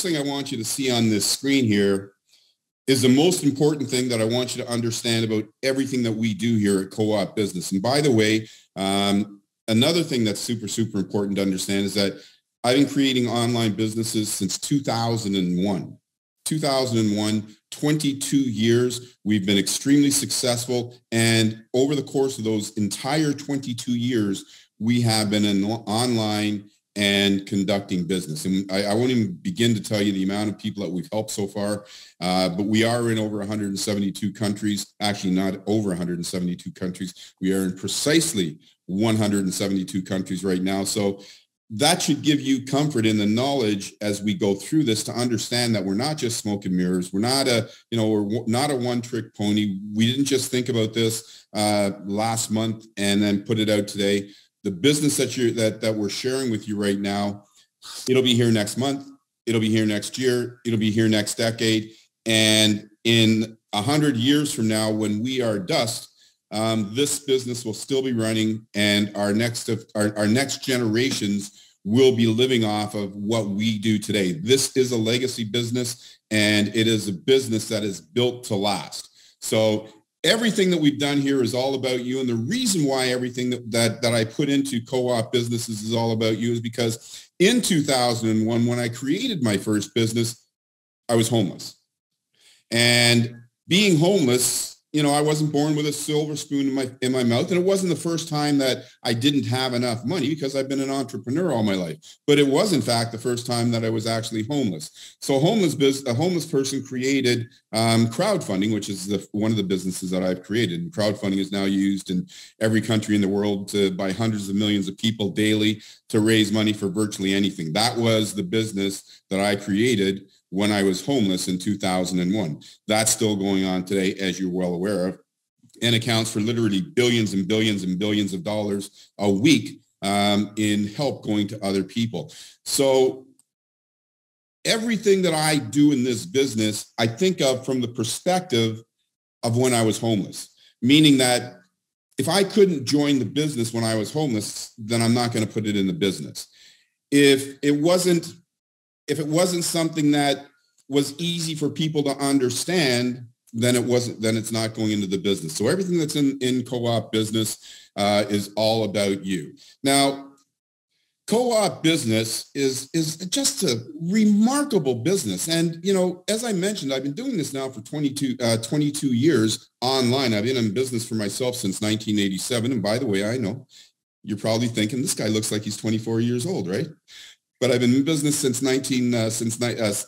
thing I want you to see on this screen here is the most important thing that I want you to understand about everything that we do here at Co-op Business. And by the way, another thing that's super, super important to understand is that I've been creating online businesses since 2001. 2001, 22 years. We've been extremely successful. And over the course of those entire 22 years, we have been online and conducting business. And I won't even begin to tell you the amount of people that we've helped so far, but we are in over 172 countries, actually not over 172 countries. We are in precisely 172 countries right now. So that should give you comfort in the knowledge as we go through this to understand that we're not just smoke and mirrors. We're not we're not a one-trick pony. We didn't just think about this last month and then put it out today. The business that we're sharing with you right now, it'll be here next month. It'll be here next year. It'll be here next decade. And in 100 years from now, when we are dust, this business will still be running, and our next generations will be living off of what we do today. This is a legacy business, and it is a business that is built to last. So everything that we've done here is all about you. And the reason why everything that I put into Co-op Businesses is all about you is because in 2001, when I created my first business, I was homeless. And being homeless, I wasn't born with a silver spoon in my mouth. And it wasn't the first time that I didn't have enough money, because I've been an entrepreneur all my life. But it was, in fact, the first time that I was actually homeless. So a homeless person created crowdfunding, which is one of the businesses that I've created. And crowdfunding is now used in every country in the world by hundreds of millions of people daily to raise money for virtually anything. That was the business that I created when I was homeless in 2001. That's still going on today, as you're well aware of, and accounts for literally billions and billions and billions of dollars a week in help going to other people. So everything that I do in this business, I think of from the perspective of when I was homeless, meaning that if I couldn't join the business when I was homeless, then I'm not going to put it in the business. If it wasn't something that was easy for people to understand, then it's not going into the business. So everything that's in Co-op Business is all about you. Now, Co-op Business is just a remarkable business. And, as I mentioned, I've been doing this now for 22 years online. I've been in business for myself since 1987. And by the way, I know you're probably thinking, this guy looks like he's 24 years old, right? But I've been in business since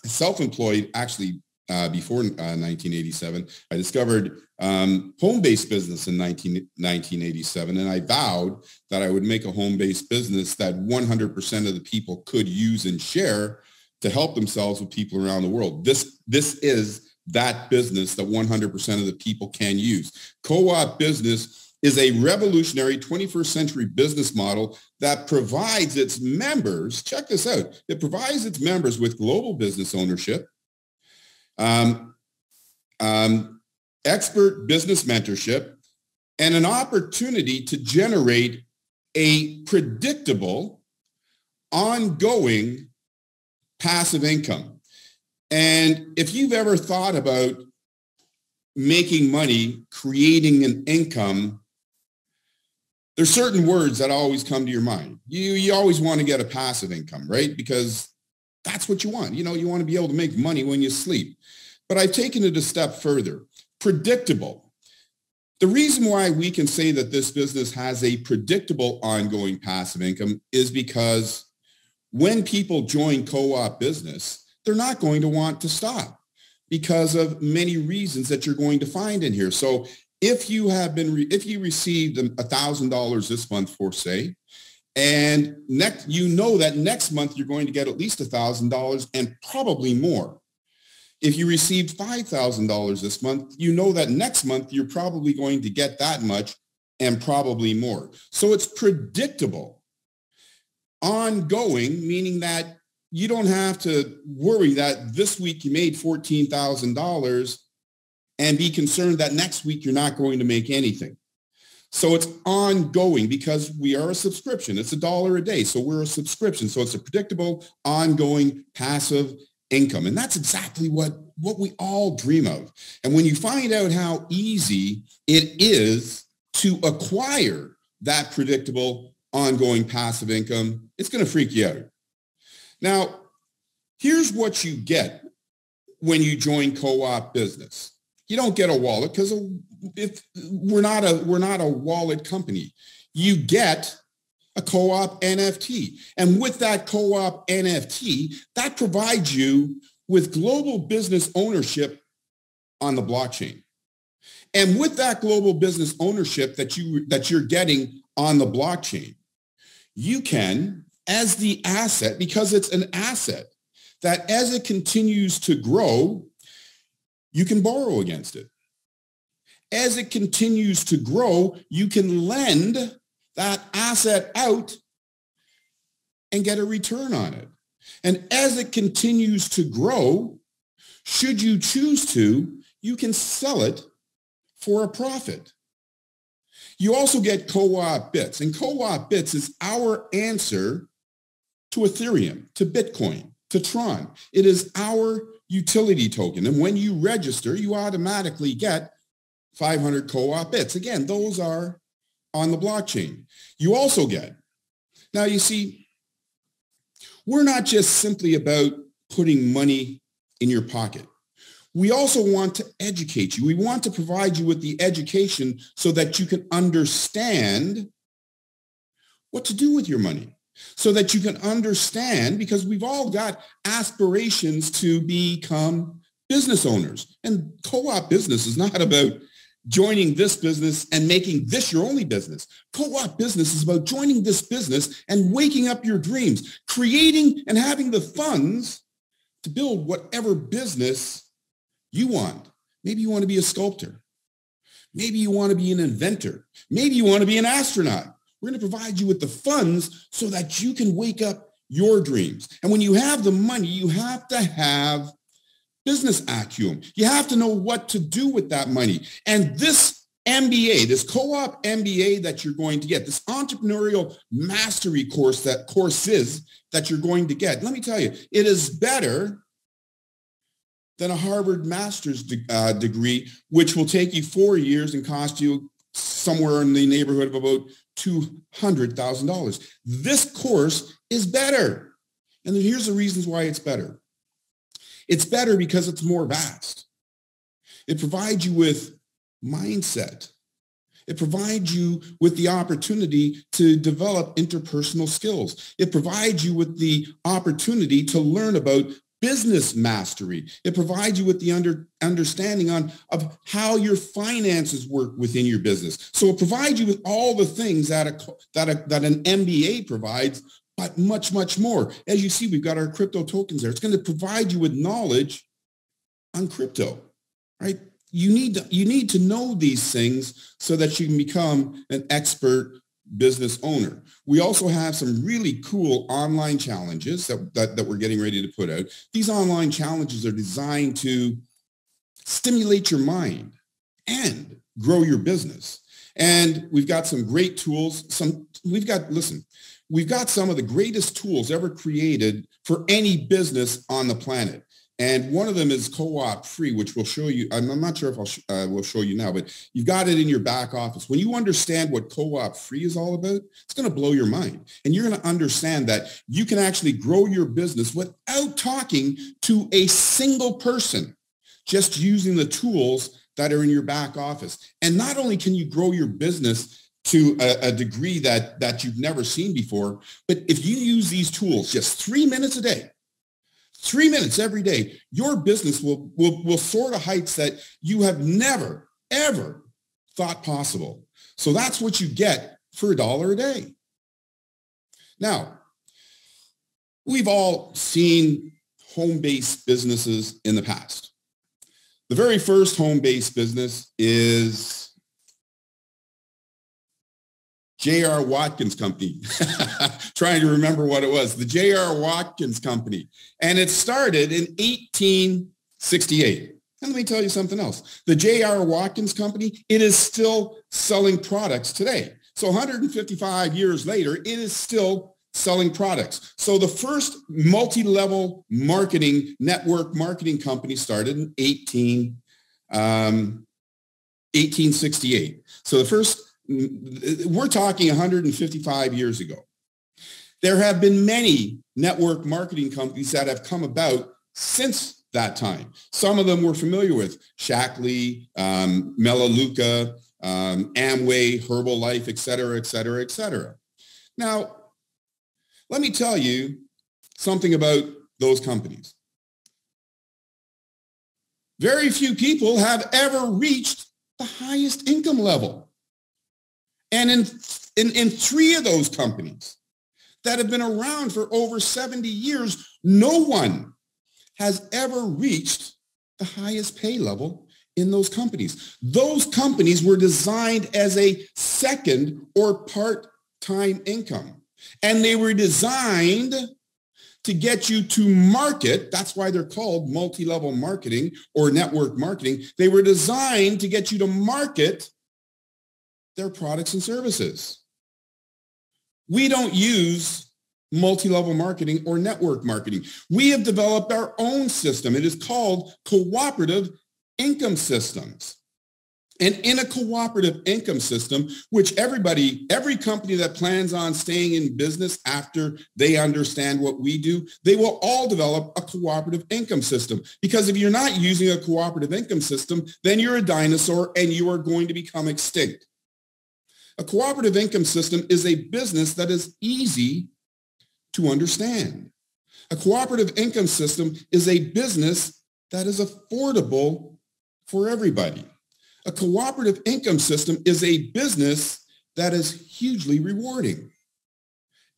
self-employed, actually before 1987. I discovered home-based business in 1987, and I vowed that I would make a home-based business that 100% of the people could use and share to help themselves with people around the world. This is that business that 100% of the people can use. Co-op Business is a revolutionary 21st century business model that provides its members, check this out, it provides its members with global business ownership, expert business mentorship, and an opportunity to generate a predictable, ongoing passive income. And if you've ever thought about making money, creating an income, there's certain words that always come to your mind. You always want to get a passive income, right? Because that's what you want. You want to be able to make money when you sleep. But I've taken it a step further. Predictable. The reason why we can say that this business has a predictable ongoing passive income is because when people join Co-op Business, they're not going to want to stop because of many reasons that you're going to find in here. So if you received $1,000 this month, for say, and that next month you're going to get at least $1,000 and probably more. If you received $5,000 this month, that next month you're probably going to get that much and probably more. So it's predictable. Ongoing, meaning that you don't have to worry that this week you made $14,000 and be concerned that next week you're not going to make anything. So it's ongoing because we are a subscription. It's $1 a day. So we're a subscription. So it's a predictable, ongoing, passive income. And that's exactly what we all dream of. And when you find out how easy it is to acquire that predictable, ongoing passive income, it's going to freak you out. Now, here's what you get when you join Co-op Business. You don't get a wallet because we're not a wallet company. You get a Co-op NFT. And with that Co-op NFT, that provides you with global business ownership on the blockchain. And with that global business ownership that you're getting on the blockchain, you can, as the asset, because it's an asset, that as it continues to grow, you can borrow against it. As it continues to grow, you can lend that asset out and get a return on it. And as it continues to grow, should you choose to, you can sell it for a profit. You also get Co-op Bits, and Co-op Bits is our answer to Ethereum, to Bitcoin, to Tron. It is our utility token. And when you register, you automatically get 500 Co-op Bits. Again, those are on the blockchain. You also get, now you see, we're not just simply about putting money in your pocket. We also want to educate you. We want to provide you with the education so that you can understand what to do with your money, so that you can understand, because we've all got aspirations to become business owners. And Co-op Business is not about joining this business and making this your only business. Co-op Business is about joining this business and waking up your dreams, creating and having the funds to build whatever business you want. Maybe you want to be a sculptor. Maybe you want to be an inventor. Maybe you want to be an astronaut. We're going to provide you with the funds so that you can wake up your dreams. And when you have the money, you have to have business acumen. You have to know what to do with that money. And this MBA, this Co-op MBA that you're going to get, this entrepreneurial mastery course that you're going to get, let me tell you, it is better than a Harvard master's degree, which will take you 4 years and cost you somewhere in the neighborhood of about $200,000. This course is better. And here's the reasons why it's better. It's better because it's more vast. It provides you with mindset. It provides you with the opportunity to develop interpersonal skills. It provides you with the opportunity to learn about business mastery. It provides you with the understanding of how your finances work within your business. So it provides you with all the things that an MBA provides, but much, much more. As you see, we've got our crypto tokens there. It's going to provide you with knowledge on crypto, right? You need to know these things so that you can become an expert business owner. We also have some really cool online challenges that we're getting ready to put out. These online challenges are designed to stimulate your mind and grow your business. And we've got some great tools. We've got some of the greatest tools ever created for any business on the planet. And one of them is Co-op Free, which we'll show you. I'm not sure if we'll show you now, but you've got it in your back office. When you understand what Co-op Free is all about, it's going to blow your mind. And you're going to understand that you can actually grow your business without talking to a single person, just using the tools that are in your back office. And not only can you grow your business to a degree that you've never seen before, but if you use these tools just 3 minutes a day, 3 minutes every day, your business will soar to heights that you have never, ever thought possible. So that's what you get for $1 a day. Now, we've all seen home-based businesses in the past. The very first home-based business is J.R. Watkins Company. Trying to remember what it was. The J.R. Watkins Company. And it started in 1868. And let me tell you something else. The J.R. Watkins Company, it is still selling products today. So 155 years later, it is still selling products. So the first multi-level marketing, network marketing company started in 1868. So the first, we're talking 155 years ago. There have been many network marketing companies that have come about since that time. Some of them we're familiar with: Shackley, Melaleuca, Amway, Herbalife, et cetera, et cetera, et cetera. Now, let me tell you something about those companies. Very few people have ever reached the highest income level. And in three of those companies that have been around for over 70 years, no one has ever reached the highest pay level in those companies. Those companies were designed as a second or part-time income. And they were designed to get you to market. That's why they're called multi-level marketing or network marketing. They were designed to get you to market their products and services. We don't use multi-level marketing or network marketing. We have developed our own system. It is called cooperative income systems. And in a cooperative income system, which every company that plans on staying in business after they understand what we do, they will all develop a cooperative income system. Because if you're not using a cooperative income system, then you're a dinosaur and you are going to become extinct. A cooperative income system is a business that is easy to understand. A cooperative income system is a business that is affordable for everybody. A cooperative income system is a business that is hugely rewarding.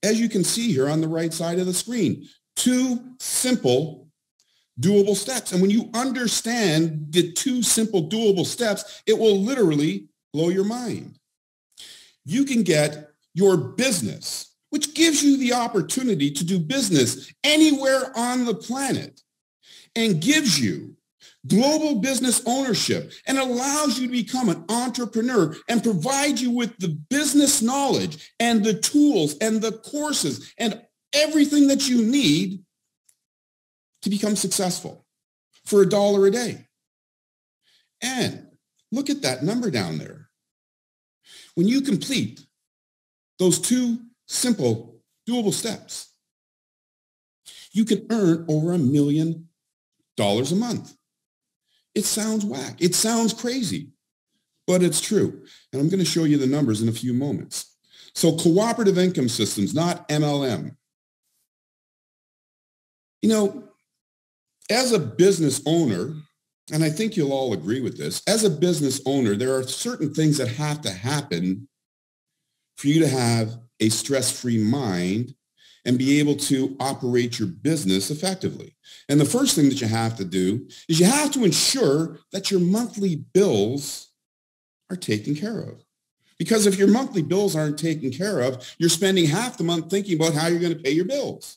As you can see here on the right side of the screen, two simple, doable steps. And when you understand the two simple, doable steps, it will literally blow your mind. You can get your business, which gives you the opportunity to do business anywhere on the planet and gives you global business ownership and allows you to become an entrepreneur and provide you with the business knowledge and the tools and the courses and everything that you need to become successful for $1 a day. And look at that number down there. When you complete those two simple, doable steps, you can earn over $1 million a month. It sounds whack. It sounds crazy, but it's true. And I'm going to show you the numbers in a few moments. So cooperative income systems, not MLM. You know, as a business owner, and I think you'll all agree with this, as a business owner, there are certain things that have to happen for you to have a stress-free mind and be able to operate your business effectively. And the first thing that you have to do is you have to ensure that your monthly bills are taken care of. Because if your monthly bills aren't taken care of, you're spending half the month thinking about how you're going to pay your bills.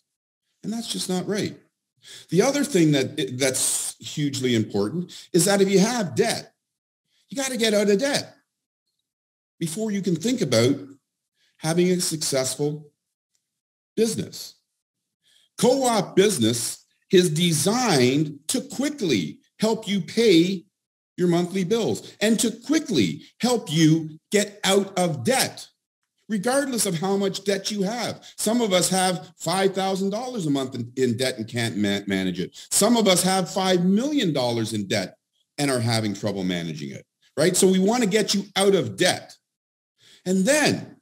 And that's just not right. The other thing that's hugely important is that if you have debt, you got to get out of debt before you can think about having a successful business. Co-op business is designed to quickly help you pay your monthly bills and to quickly help you get out of debt, regardless of how much debt you have. Some of us have $5,000 a month in debt and can't manage it. Some of us have $5 million in debt and are having trouble managing it, right? So we want to get you out of debt. And then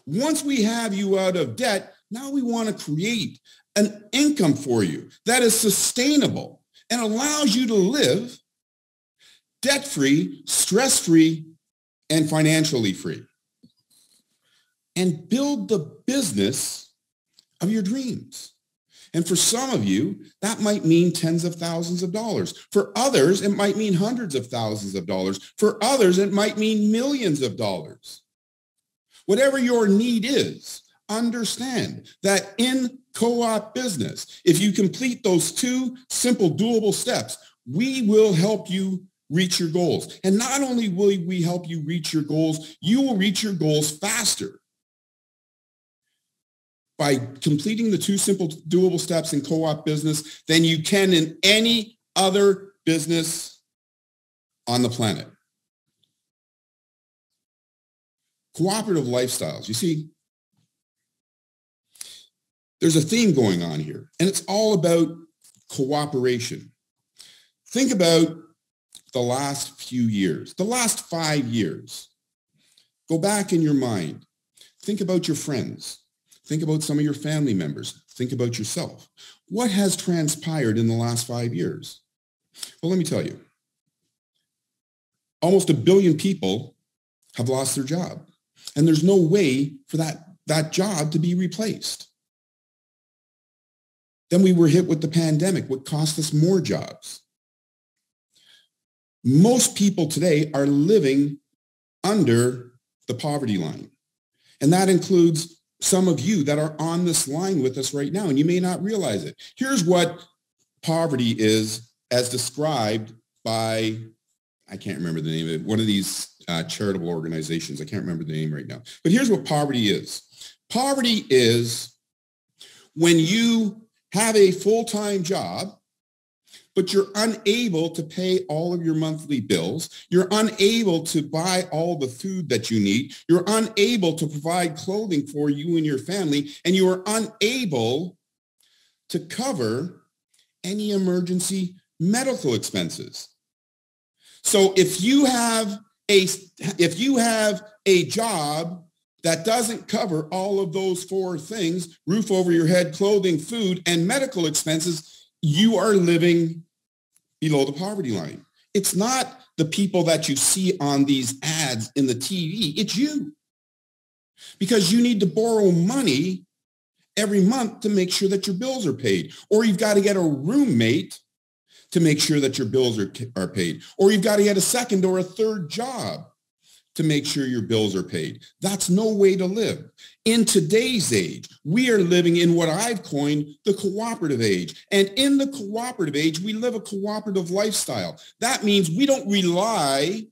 once we have you out of debt, now we want to create an income for you that is sustainable and allows you to live debt-free, stress-free, and financially free. And build the business of your dreams. And for some of you, that might mean tens of thousands of dollars. For others, it might mean hundreds of thousands of dollars. For others, it might mean millions of dollars. Whatever your need is, understand that in co-op business, if you complete those two simple, doable steps, we will help you reach your goals. And not only will we help you reach your goals, you will reach your goals faster. by completing the 2 simple doable steps in co-op business than you can in any other business on the planet. Cooperative lifestyles. You see, there's a theme going on here, and it's all about cooperation. Think about the last few years, the last 5 years. Go back in your mind. Think about your friends. Think about some of your family members. Think about yourself. What has transpired in the last 5 years? Well, let me tell you. Almost 1 billion people have lost their job, and there's no way for that job to be replaced. Then we were hit with the pandemic, what cost us more jobs. Most people today are living under the poverty line. And that includes some of you that are on this line with us right now, and you may not realize it. Here's what poverty is as described by, I can't remember the name of it, one of these charitable organizations. I can't remember the name right now. But here's what poverty is. Poverty is when you have a full-time job, but you're unable to pay all of your monthly bills. You're unable to buy all the food that you need. You're unable to provide clothing for you and your family, and you are unable to cover any emergency medical expenses. So if you have a job that doesn't cover all of those 4 things, roof over your head, clothing, food, and medical expenses, you are living below the poverty line. It's not the people that you see on these ads in the TV. It's you. Because you need to borrow money every month to make sure that your bills are paid. Or you've got to get a roommate to make sure that your bills are paid. Or you've got to get a second or a third job to make sure your bills are paid. That's no way to live. In today's age, we are living in what I've coined the cooperative age. And in the cooperative age, we live a cooperative lifestyle. That means we don't rely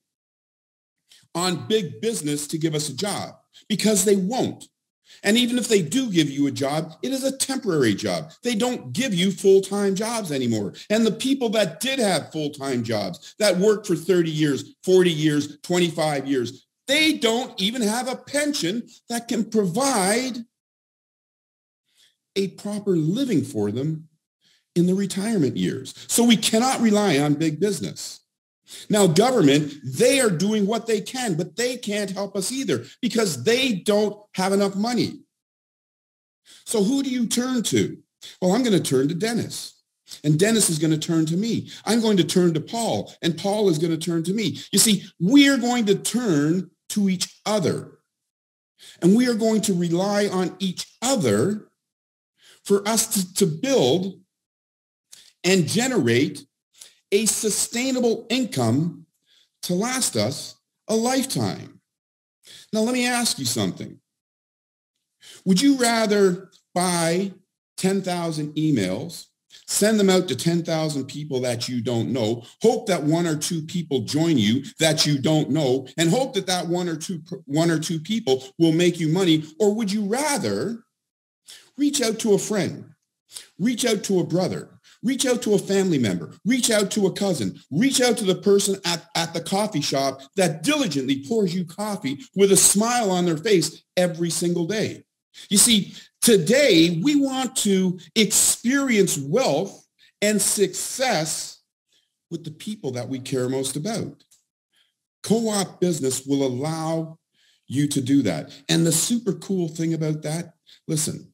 on big business to give us a job, because they won't. And even if they do give you a job, it is a temporary job. They don't give you full-time jobs anymore. And the people that did have full-time jobs, that worked for 30 years, 40 years, 25 years, they don't even have a pension that can provide a proper living for them in the retirement years. So we cannot rely on big business. Now, government, they are doing what they can, but they can't help us either because they don't have enough money. So who do you turn to? Well, I'm going to turn to Dennis, and Dennis is going to turn to me. I'm going to turn to Paul, and Paul is going to turn to me. You see, we are going to turn to each other, and we are going to rely on each other for us to build and generate a sustainable income to last us a lifetime. Now, let me ask you something. Would you rather buy 10,000 emails, send them out to 10,000 people that you don't know, hope that 1 or 2 people join you that you don't know, and hope that that one or two people will make you money? Or would you rather reach out to a friend, reach out to a brother, reach out to a family member, reach out to a cousin, reach out to the person at the coffee shop that diligently pours you coffee with a smile on their face every single day? You see, today we want to experience wealth and success with the people that we care most about. Co-op business will allow you to do that. And the super cool thing about that, listen,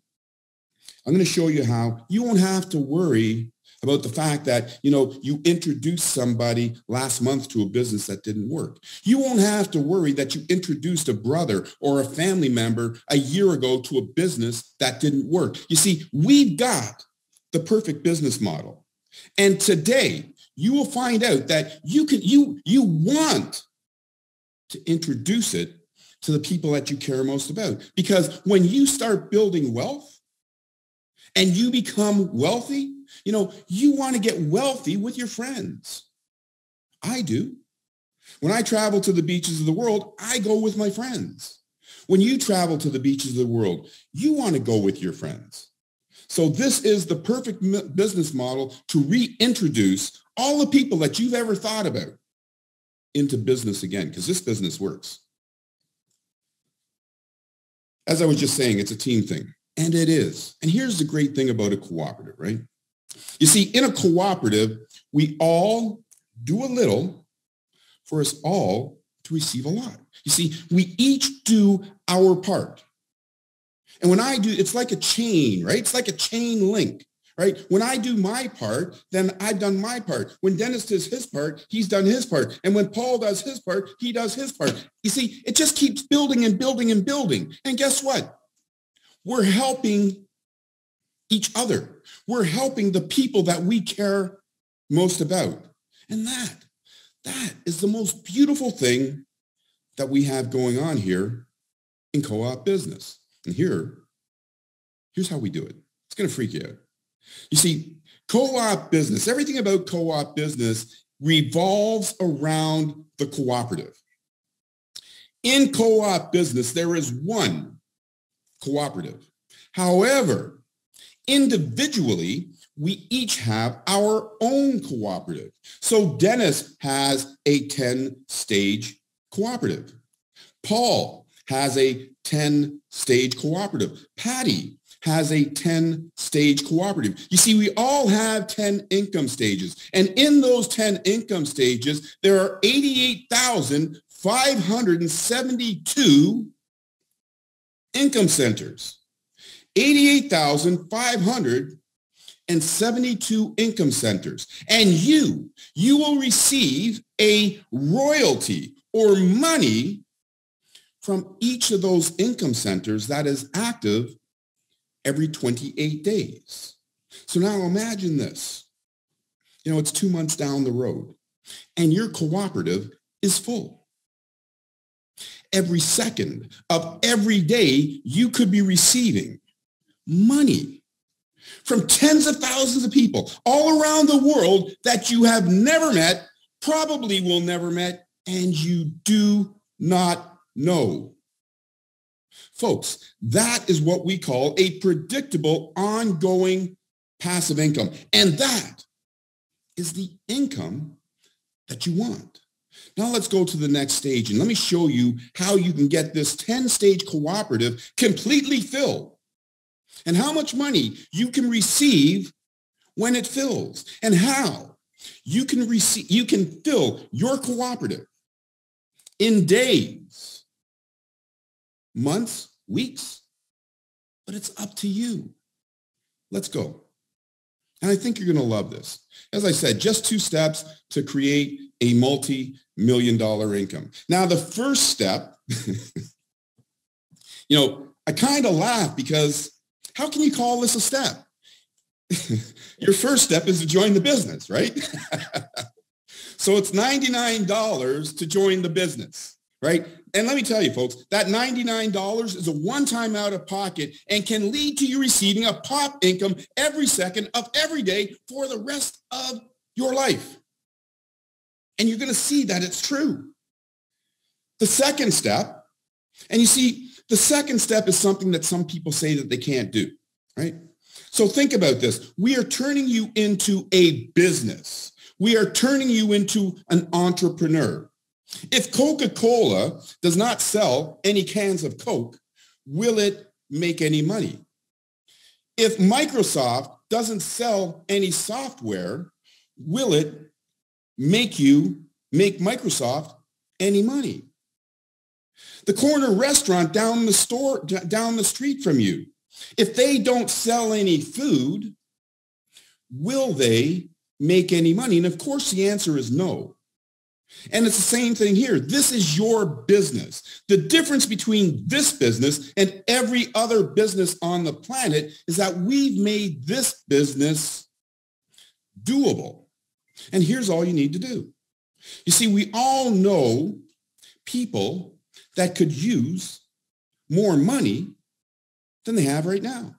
I'm going to show you how you won't have to worry about the fact that, you introduced somebody last month to a business that didn't work. You won't have to worry that you introduced a brother or a family member a year ago to a business that didn't work. You see, we've got the perfect business model. And today you will find out that you want to introduce it to the people that you care most about. Because when you start building wealth and you become wealthy, you want to get wealthy with your friends. I do. When I travel to the beaches of the world, I go with my friends. When you travel to the beaches of the world, you want to go with your friends. So this is the perfect business model to reintroduce all the people that you've ever thought about into business again, because this business works. As I was just saying, it's a team thing, and it is. And here's the great thing about a cooperative, right? You see, in a cooperative, we all do a little for us all to receive a lot. You see, we each do our part. And when I do, it's like a chain, right? It's like a chain link, right? When I do my part, then I've done my part. When Dennis does his part, he's done his part. And when Paul does his part, he does his part. You see, it just keeps building and building and building. And guess what? We're helping each other. We're helping the people that we care most about. And that is the most beautiful thing that we have going on here in co-op business. And here's how we do it. It's going to freak you out. You see, co-op business, everything about co-op business revolves around the cooperative. In co-op business, there is one cooperative. However, individually, we each have our own cooperative. So Dennis has a 10-stage cooperative. Paul has a 10-stage cooperative. Patty has a 10-stage cooperative. You see, we all have 10 income stages. And in those 10 income stages, there are 88,572 income centers. 88,572 income centers. And you will receive a royalty or money from each of those income centers that is active every 28 days. So now imagine this. You know, it's 2 months down the road and your cooperative is full. Every second of every day, you could be receiving money from tens of thousands of people all around the world that you have never met, probably will never met, and you do not know. Folks, that is what we call a predictable, ongoing passive income. And that is the income that you want. Now let's go to the next stage and let me show you how you can get this 10-stage cooperative completely filled and how much money you can receive when it fills and how you can fill your cooperative in days, months, weeks, but it's up to you. Let's go. And I think you're going to love this. As I said, just 2 steps to create a multi-million-dollar income. Now, the first step, you know, I kind of laugh because how can you call this a step? Your first step is to join the business, right? So it's $99 to join the business, right? And let me tell you, folks, that $99 is a one-time out of pocket and can lead to you receiving a pop income every second of every day for the rest of your life. And you're going to see that it's true. The second step, and you see, the second step is something that some people say that they can't do, right? So think about this. We are turning you into a business. We are turning you into an entrepreneur. If Coca-Cola does not sell any cans of Coke, will it make any money? If Microsoft doesn't sell any software, will it make Microsoft any money? The corner restaurant down the street from you, if they don't sell any food, will they make any money? And of course, the answer is no. And it's the same thing here. This is your business. The difference between this business and every other business on the planet is that we've made this business doable. And here's all you need to do. You see, we all know people that could use more money than they have right now.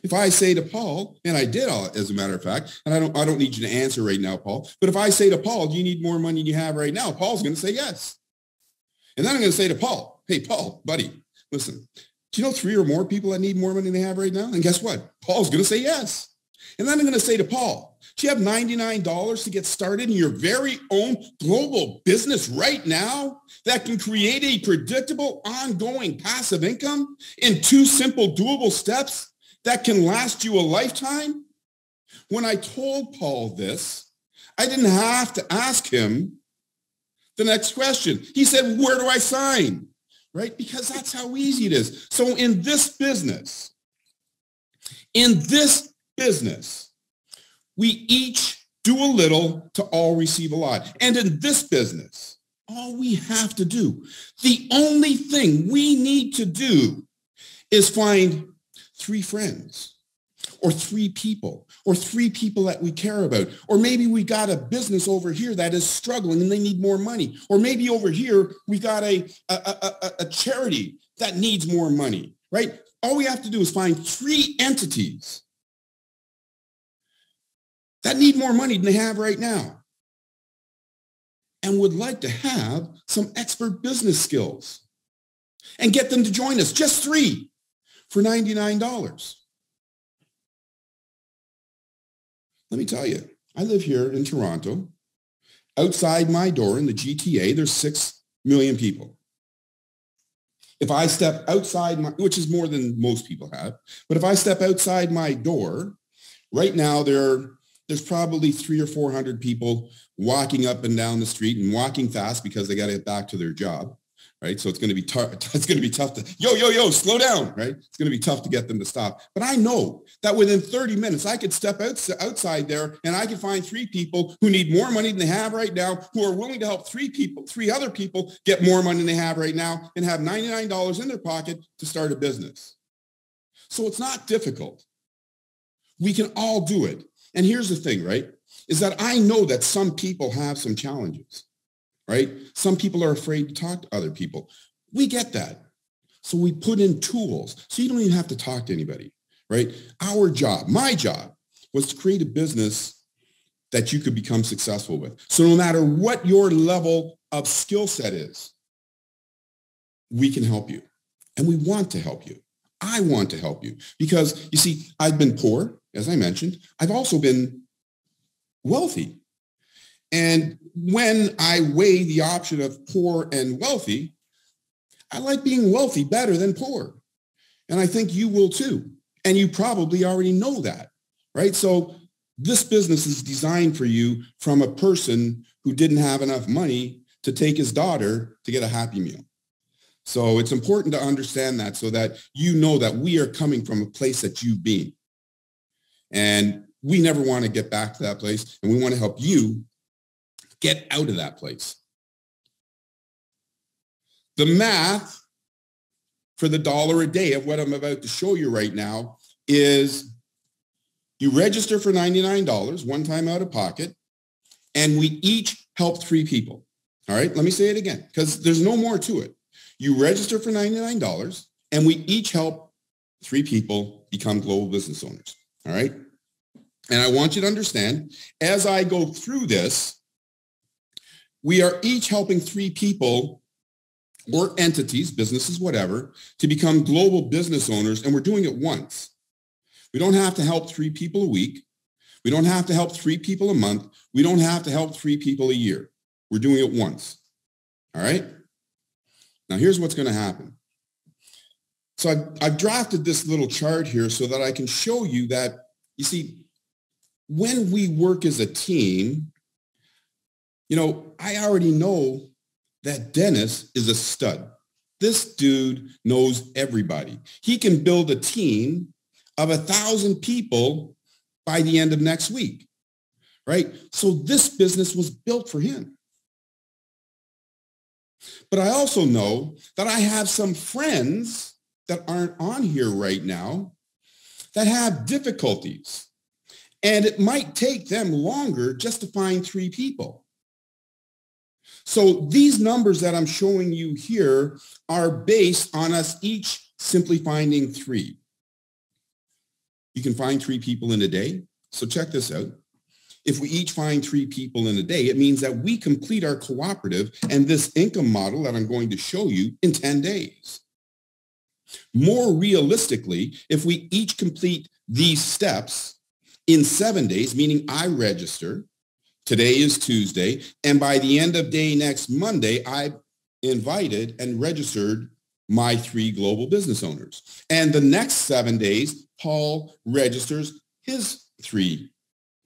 If I say to Paul, and I did, as a matter of fact, and I don't need you to answer right now, Paul, but if I say to Paul, do you need more money than you have right now? Paul's going to say yes. And then I'm going to say to Paul, hey, Paul, buddy, Listen, do you know 3 or more people that need more money than they have right now? And guess what? Paul's going to say yes. And then I'm going to say to Paul, do you have $99 to get started in your very own global business right now that can create a predictable, ongoing passive income in 2 simple, doable steps that can last you a lifetime? When I told Paul this, I didn't have to ask him the next question. He said, where do I sign? Right? Because that's how easy it is. So in this business, we each do a little to all receive a lot. And in this business, all we have to do, the only thing we need to do is find 3 friends or 3 people or 3 people that we care about. Or maybe we got a business over here that is struggling and they need more money. Or maybe over here, we got a charity that needs more money, right? All we have to do is find 3 entities that need more money than they have right now and would like to have some expert business skills and get them to join us, just 3 for $99. Let me tell you, I live here in Toronto. Outside my door in the GTA, there's 6 million people. If I step outside which is more than most people have, but if I step outside my door, right now there's probably 300 or 400 people walking up and down the street and walking fast because they got to get back to their job, right? So it's going to be tough. It's going to be tough to, yo, slow down, right? It's going to be tough to get them to stop. But I know that within 30 minutes, I could step outside there and I could find 3 people who need more money than they have right now, who are willing to help 3 other people get more money than they have right now and have $99 in their pocket to start a business. So it's not difficult. We can all do it. And here's the thing, right, is that I know that some people have some challenges, right? Some people are afraid to talk to other people. We get that. So we put in tools so you don't even have to talk to anybody, right? Our job, my job, was to create a business that you could become successful with. So no matter what your level of skill set is, we can help you. And we want to help you. I want to help you because, you see, I've been poor, as I mentioned. I've also been wealthy. And when I weigh the option of poor and wealthy, I like being wealthy better than poor. And I think you will too. And you probably already know that, right? So this business is designed for you from a person who didn't have enough money to take his daughter to get a Happy Meal. So it's important to understand that so that you know that we are coming from a place that you've been. And we never want to get back to that place. And we want to help you get out of that place. The math for the $1 a day of what I'm about to show you right now is you register for $99, one time out of pocket, and we each help 3 people. All right, let me say it again, because there's no more to it. You register for $99, and we each help 3 people become global business owners. All right? And I want you to understand, as I go through this, we are each helping 3 people or entities, businesses, whatever, to become global business owners, and we're doing it once. We don't have to help 3 people a week. We don't have to help 3 people a month. We don't have to help 3 people a year. We're doing it once. All right? Now, here's what's going to happen. So I've drafted this little chart here so that I can show you that, you see, when we work as a team, you know, I already know that Dennis is a stud. This dude knows everybody. He can build a team of 1,000 people by the end of next week, right? So this business was built for him. But I also know that I have some friends that aren't on here right now that have difficulties. And it might take them longer just to find 3 people. So these numbers that I'm showing you here are based on us each simply finding 3. You can find 3 people in a day. So check this out. If we each find 3 people in a day, it means that we complete our cooperative and this income model that I'm going to show you in 10 days. More realistically, if we each complete these steps in 7 days, meaning I register, today is Tuesday, and by the end of day next Monday, I invited and registered my 3 global business owners. And the next 7 days, Paul registers his 3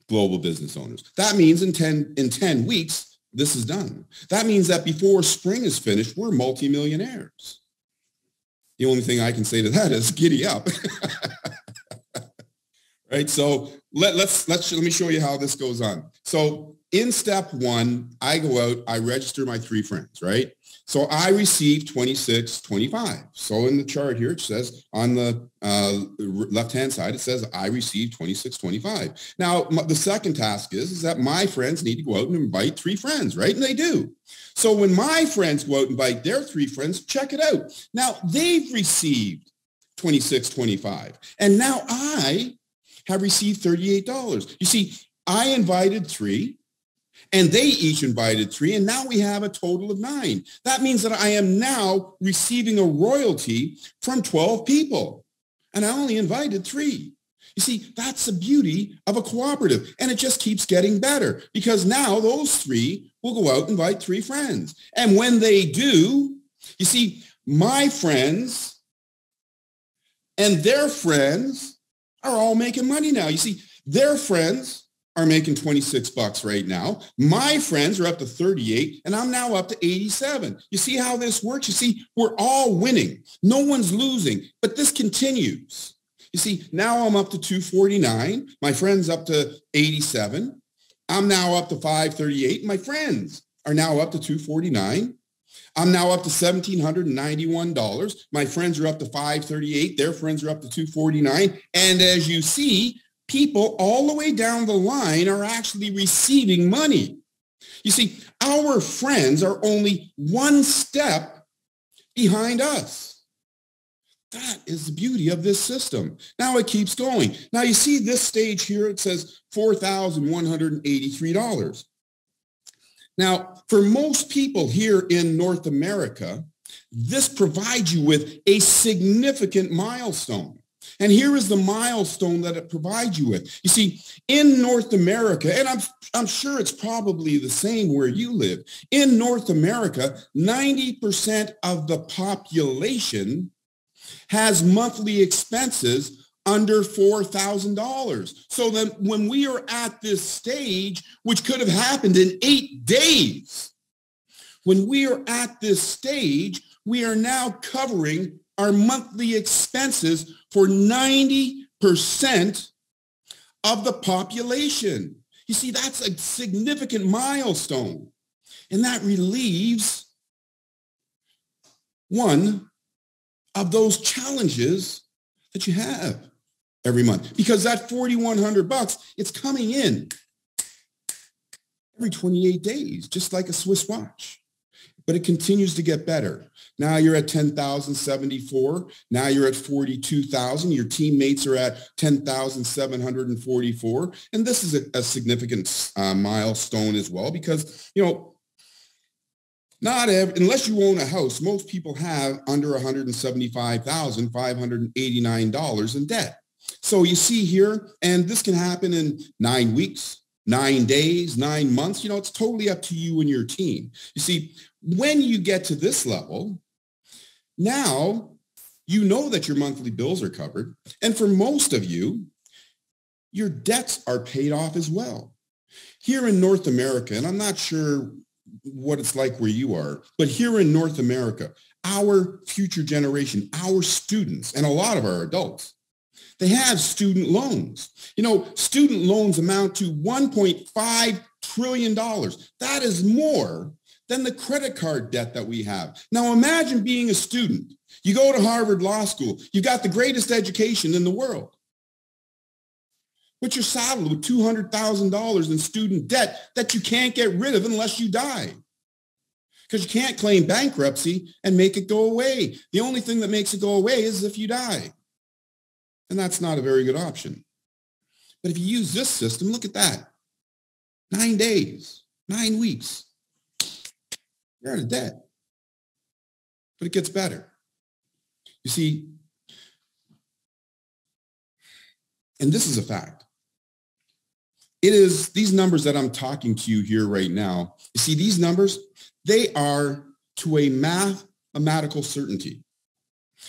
global business owners. That means in 10 weeks, this is done. That means that before spring is finished, we're multimillionaires. The only thing I can say to that is giddy up. Right? So let me show you how this goes on. So in step 1, I go out, I register my 3 friends, right? So I receive $26.25. So in the chart here, it says on the left-hand side, it says I receive $26.25. Now, the second task is that my friends need to go out and invite 3 friends, right? And they do. So when my friends go out and invite their 3 friends, check it out. Now, they've received $26.25. And now I have received $38. You see, I invited 3. And they each invited 3, and now we have a total of 9. That means that I am now receiving a royalty from 12 people, and I only invited 3. You see, that's the beauty of a cooperative, and it just keeps getting better because now those 3 will go out and invite 3 friends. And when they do, you see, my friends and their friends are all making money now. You see, their friends are making $26 right now. My friends are up to 38, and I'm now up to 87. You see how this works? You see, we're all winning. No one's losing, but this continues. You see, now I'm up to 249. My friend's up to 87. I'm now up to 538. My friends are now up to 249. I'm now up to $1,791. My friends are up to 538. Their friends are up to 249. And as you see, people all the way down the line are actually receiving money. You see, our friends are only one step behind us. That is the beauty of this system. Now it keeps going. Now you see this stage here, it says $4,183. Now, for most people here in North America, this provides you with a significant milestone. And here is the milestone that it provides you with. You see, in North America, and I'm sure it's probably the same where you live, in North America, 90% of the population has monthly expenses under $4,000. So then when we are at this stage, which could have happened in 8 days, when we are at this stage, we are now covering our monthly expenses for 90% of the population. You see, that's a significant milestone. And that relieves one of those challenges that you have every month. Because that $4,100, it's coming in every 28 days, just like a Swiss watch. But it continues to get better. Now you're at 10,074. Now you're at 42,000. Your teammates are at 10,744. And this is a significant milestone as well because, you know, unless you own a house, most people have under $175,589 in debt. So you see here, and this can happen in 9 weeks, 9 days, 9 months. You know, it's totally up to you and your team. You see, when you get to this level, now you know that your monthly bills are covered. And for most of you, your debts are paid off as well. Here in North America, and I'm not sure what it's like where you are, but here in North America, our future generation, our students, and a lot of our adults, they have student loans. You know, student loans amount to $1.5 trillion. That is more than the credit card debt that we have. Now imagine being a student. You go to Harvard Law School. You got the greatest education in the world. But you're saddled with $200,000 in student debt that you can't get rid of unless you die. Because you can't claim bankruptcy and make it go away. The only thing that makes it go away is if you die. And that's not a very good option. But if you use this system, look at that. 9 days, 9 weeks. You're out of debt. But it gets better. You see, And this is a fact. It is these numbers that I'm talking to you here right now. You see, these numbers, they are to a mathematical certainty.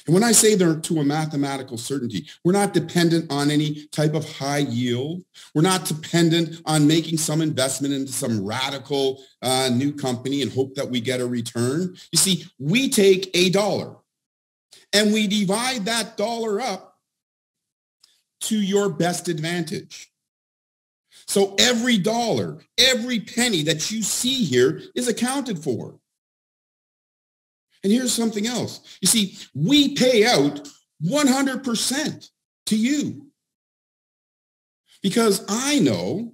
And when I say they're to a mathematical certainty, we're not dependent on any type of high yield. We're not dependent on making some investment into some radical new company and hope that we get a return. You see, we take a dollar and we divide that dollar up to your best advantage. So every dollar, every penny that you see here is accounted for. And here's something else. You see, we pay out 100% to you because I know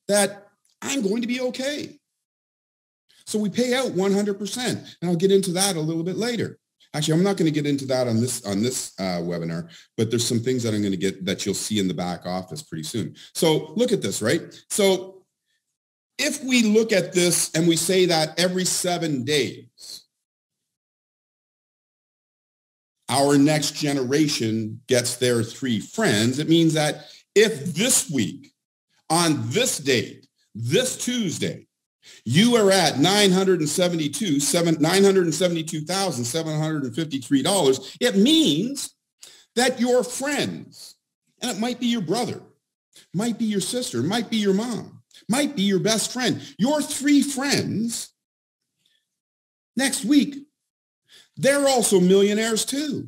that I'm going to be okay. So we pay out 100%, and I'll get into that a little bit later. Actually, I'm not going to get into that on this webinar, but there's some things that I'm going to get that you'll see in the back office pretty soon. So look at this, right? So if we look at this and we say that every 7 days, our next generation gets their 3 friends, it means that if this week, on this date, this Tuesday, you are at $972,753, it means that your friends, and it might be your brother, might be your sister, might be your mom, might be your best friend, your 3 friends, next week, they're also millionaires too.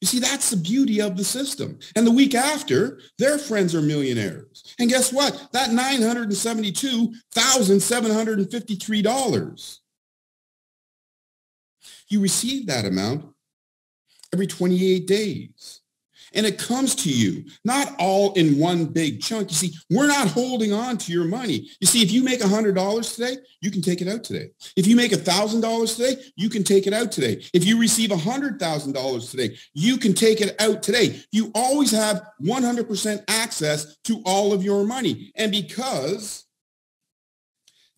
You see, that's the beauty of the system. And the week after, their friends are millionaires. And guess what? That $972,753, you receive that amount every 28 days. And it comes to you, not all in one big chunk. You see, we're not holding on to your money. You see, if you make $100 today, you can take it out today. If you make $1,000 today, you can take it out today. If you receive $100,000 today, you can take it out today. You always have 100% access to all of your money. And because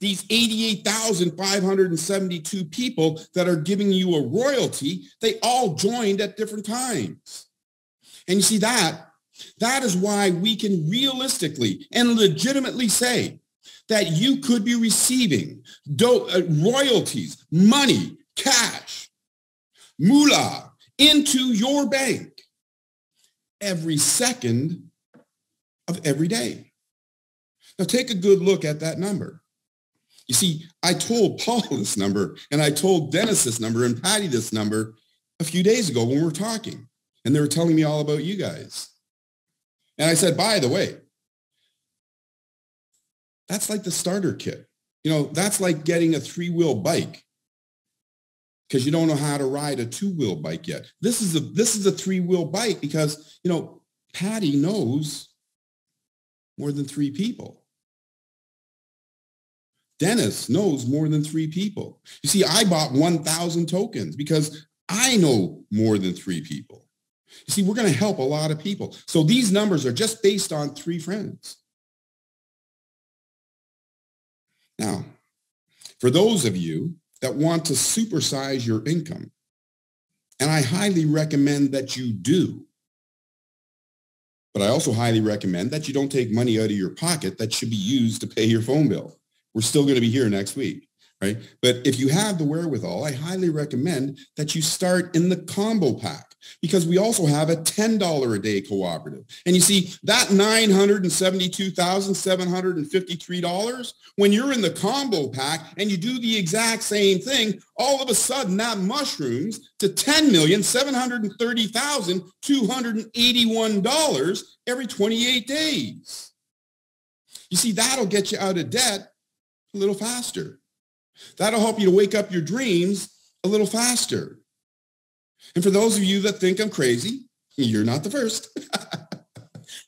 these 88,572 people that are giving you a royalty, they all joined at different times. And you see, that is why we can realistically and legitimately say that you could be receiving royalties, money, cash, moolah into your bank every second of every day. Now take a good look at that number. You see, I told Paul this number, and I told Dennis this number, and Patty this number a few days ago when we were talking. And they were telling me all about you guys. And I said, by the way, that's like the starter kit. You know, that's like getting a 3-wheel bike because you don't know how to ride a 2-wheel bike yet. This is a 3-wheel bike because, you know, Patty knows more than 3 people. Dennis knows more than 3 people. You see, I bought 1,000 tokens because I know more than 3 people. You see, we're going to help a lot of people. So these numbers are just based on 3 friends. Now, for those of you that want to supersize your income, and I highly recommend that you do, but I also highly recommend that you don't take money out of your pocket that should be used to pay your phone bill. We're still going to be here next week. Right? But if you have the wherewithal, I highly recommend that you start in the combo pack because we also have a $10 a day cooperative. And you see, that $972,753, when you're in the combo pack and you do the exact same thing, all of a sudden that mushrooms to $10,730,281 every 28 days. You see, that'll get you out of debt a little faster. That'll help you to wake up your dreams a little faster. And for those of you that think I'm crazy, you're not the first,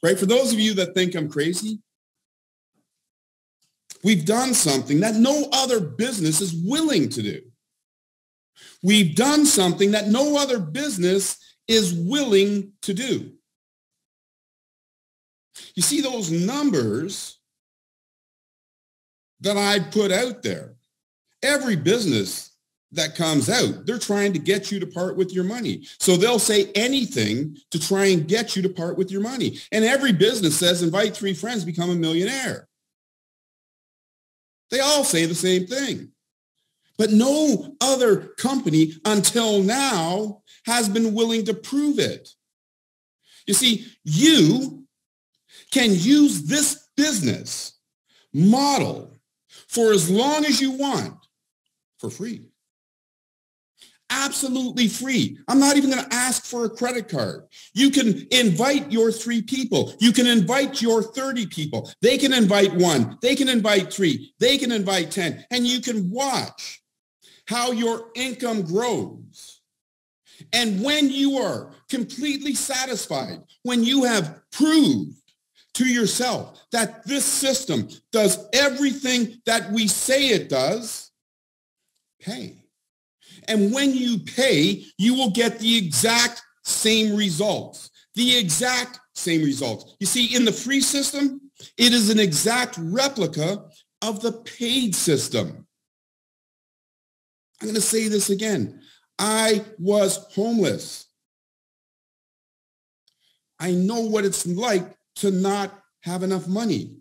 right? For those of you that think I'm crazy, we've done something that no other business is willing to do. We've done something that no other business is willing to do. You see those numbers that I put out there? Every business that comes out, they're trying to get you to part with your money. So they'll say anything to try and get you to part with your money. And every business says, invite 3 friends, become a millionaire. They all say the same thing. But no other company until now has been willing to prove it. You see, you can use this business model for as long as you want for free. Absolutely free. I'm not even going to ask for a credit card. You can invite your 3 people. You can invite your 30 people. They can invite 1. They can invite 3. They can invite 10. And you can watch how your income grows. And when you are completely satisfied, when you have proved to yourself that this system does everything that we say it does, pay. And when you pay, you will get the exact same results. The exact same results. You see, in the free system, it is an exact replica of the paid system. I'm going to say this again. I was homeless. I know what it's like to not have enough money.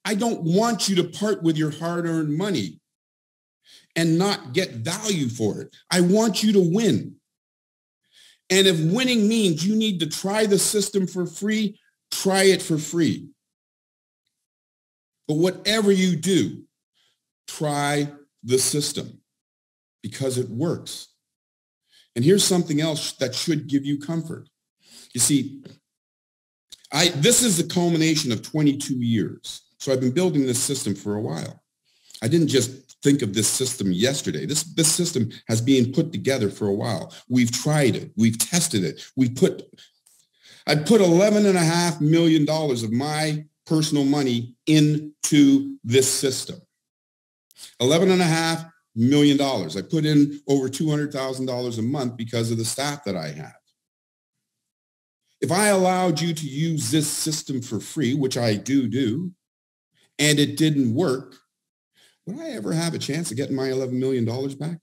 I don't want you to part with your hard-earned money and not get value for it. I want you to win. And if winning means you need to try the system for free, try it for free. But whatever you do, try the system because it works. And here's something else that should give you comfort. You see, this is the culmination of 22 years. So I've been building this system for a while. I didn't just think of this system yesterday. This system has been put together for a while. We've tried it. We've tested it. I put $11.5 million of my personal money into this system. $11.5 million. I put in over $200,000 a month because of the staff that I have. If I allowed you to use this system for free, which I do, and it didn't work, would I ever have a chance of getting my $11 million back?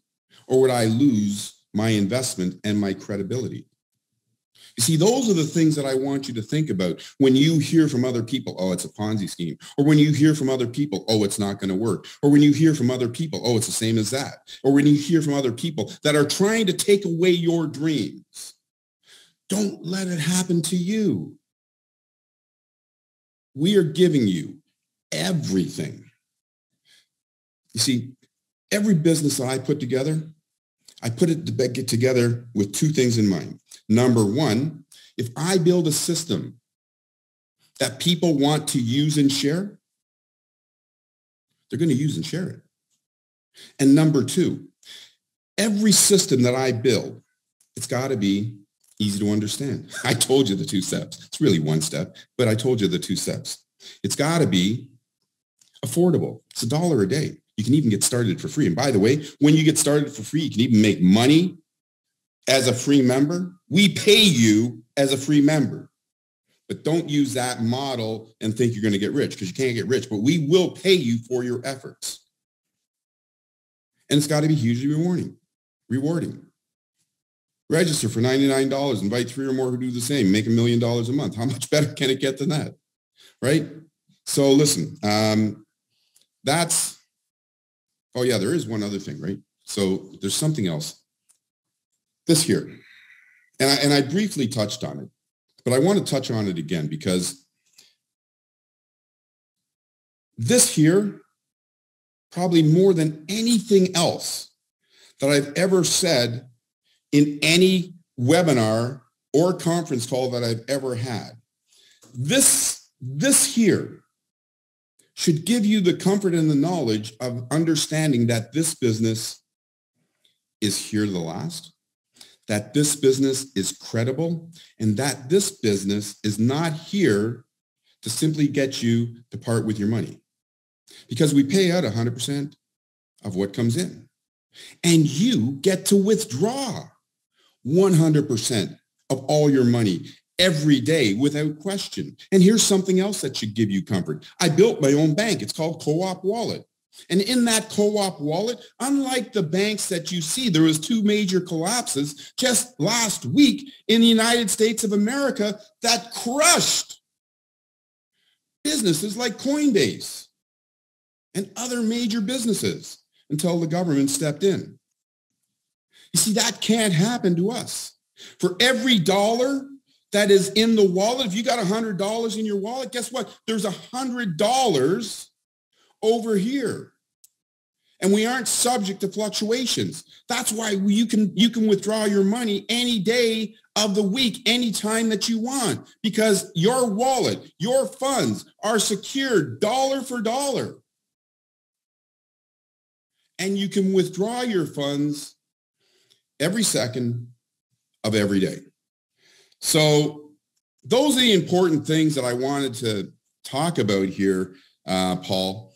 Or would I lose my investment and my credibility? You see, those are the things that I want you to think about when you hear from other people, oh, it's a Ponzi scheme. Or when you hear from other people, oh, it's not going to work. Or when you hear from other people, oh, it's the same as that. Or when you hear from other people that are trying to take away your dreams. Don't let it happen to you. We are giving you everything. You see, every business that I put together, I put it together with 2 things in mind. Number 1, if I build a system that people want to use and share, they're going to use and share it. And number 2, every system that I build, it's got to be easy to understand. I told you the 2 steps. It's really 1 step, but I told you the 2 steps. It's got to be affordable. It's $1 a day. You can even get started for free. And by the way, when you get started for free, you can even make money as a free member. We pay you as a free member. But don't use that model and think you're going to get rich, because you can't get rich. But we will pay you for your efforts. And it's got to be hugely rewarding. Register for $99. Invite 3 or more who do the same. Make $1 million a month. How much better can it get than that? Right? So listen, oh yeah, there is one other thing, right? So there's something else. This here, and I briefly touched on it, but I want to touch on it again because this here, probably more than anything else that I've ever said in any webinar or conference call that I've ever had, this here should give you the comfort and the knowledge of understanding that this business is here to last, that this business is credible, and that this business is not here to simply get you to part with your money. Because we pay out 100% of what comes in. And you get to withdraw 100% of all your money every day without question. And here's something else that should give you comfort. I built my own bank. It's called Co-op Wallet. And in that co-op wallet, unlike the banks that you see, there was 2 major collapses just last week in the United States of America that crushed businesses like Coinbase and other major businesses until the government stepped in. You see, that can't happen to us. For every dollar that is in the wallet, if you got $100 in your wallet, guess what? There's $100 over here. And we aren't subject to fluctuations. That's why you can withdraw your money any day of the week, anytime that you want, because your wallet, your funds are secured dollar for dollar. And you can withdraw your funds every second of every day. So those are the important things that I wanted to talk about here, Paul.